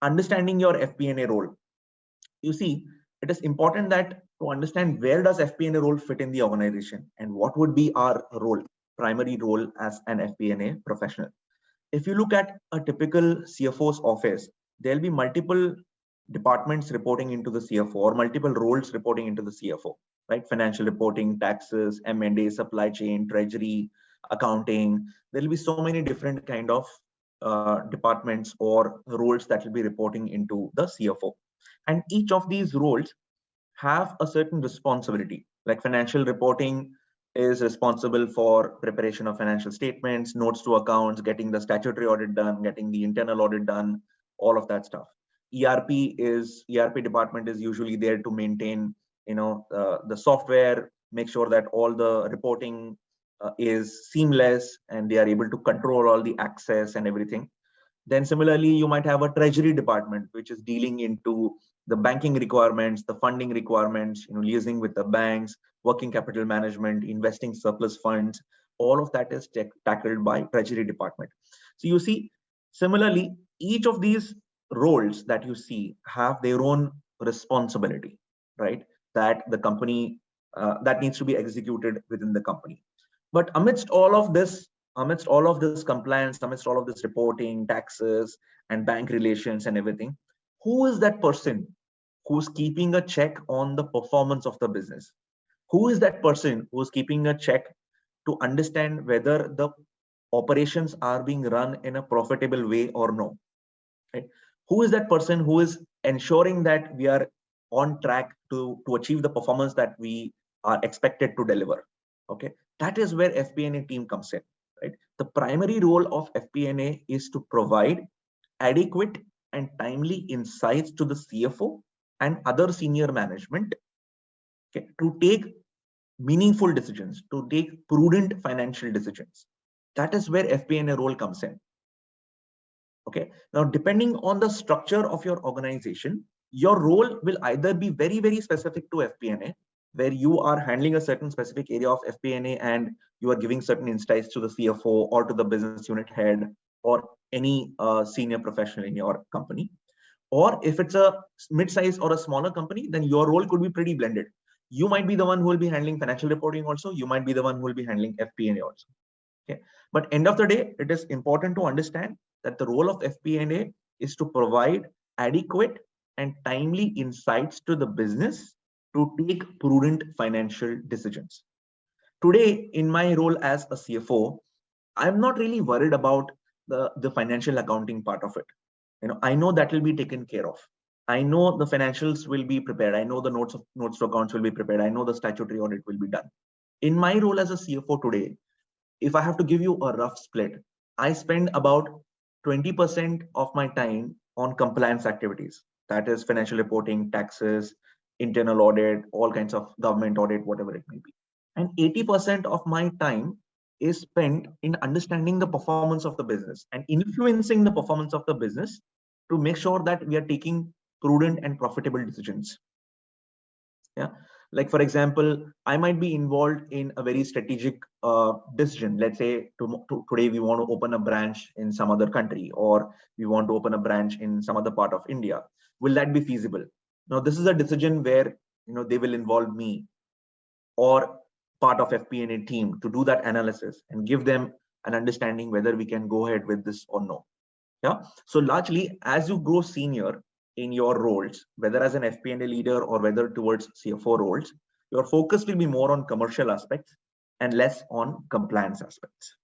understanding your FP&A role. You see, it is important that to understand where does FP&A role fit in the organization and what would be our role, primary role as an FP&A professional. If you look at a typical CFO's office, there'll be multiple departments reporting into the CFO or multiple roles reporting into the CFO, right? Financial reporting, taxes, M&A, supply chain, treasury, accounting. There'll be so many different kind of departments or roles that will be reporting into the CFO. And each of these roles have a certain responsibility. Like financial reporting is responsible for preparation of financial statements, notes to accounts, getting the statutory audit done, getting the internal audit done, all of that stuff. ERP department is usually there to maintain, the software, make sure that all the reporting is seamless and they are able to control all the access and everything. Then similarly, you might have a treasury department, which is dealing into the banking requirements, the funding requirements, liaising with the banks, working capital management, investing surplus funds. All of that is tackled by treasury department. So you see, similarly, each of these roles that you see have their own responsibility, right? That the company that needs to be executed within the company. But amidst all of this compliance, amidst all of this reporting, taxes, and bank relations and everything, who is that person who's keeping a check on the performance of the business? Who is that person who's keeping a check to understand whether the operations are being run in a profitable way or no? Right? Who is that person who is ensuring that we are on track to achieve the performance that we are expected to deliver? Okay, that is where FP&A team comes in. Right? The primary role of FP&A is to provide adequate and timely insights to the CFO and other senior management, okay, to take meaningful decisions, to take prudent financial decisions. That is where FP&A role comes in. Okay, now depending on the structure of your organization, your role will either be very, very specific to FP&A, where you are handling a certain specific area of FP&A and you are giving certain insights to the CFO or to the business unit head or any senior professional in your company. Or if it's a mid-size or a smaller company, then your role could be pretty blended. You might be the one who will be handling financial reporting also. You might be the one who will be handling FP&A also. Okay, but end of the day, it is important to understand that the role of FP&A is to provide adequate and timely insights to the business to take prudent financial decisions. Today, in my role as a CFO, I'm not really worried about the financial accounting part of it. I know that will be taken care of. I know the financials will be prepared. I know the notes to accounts will be prepared. I know the statutory audit will be done. In my role as a CFO today, if I have to give you a rough split, I spend about 20% of my time on compliance activities. That is financial reporting, taxes, internal audit, all kinds of government audit, whatever it may be. And 80% of my time is spent in understanding the performance of the business and influencing the performance of the business to make sure that we are taking prudent and profitable decisions. Yeah, like for example, I might be involved in a very strategic decision. Let's say today we want to open a branch in some other country, or we want to open a branch in some other part of India. Will that be feasible? Now, this is a decision where they will involve me or part of FP&A team to do that analysis and give them an understanding whether we can go ahead with this or no. Yeah. So largely, as you grow senior in your roles, whether as an FP&A leader or whether towards CFO roles, your focus will be more on commercial aspects and less on compliance aspects.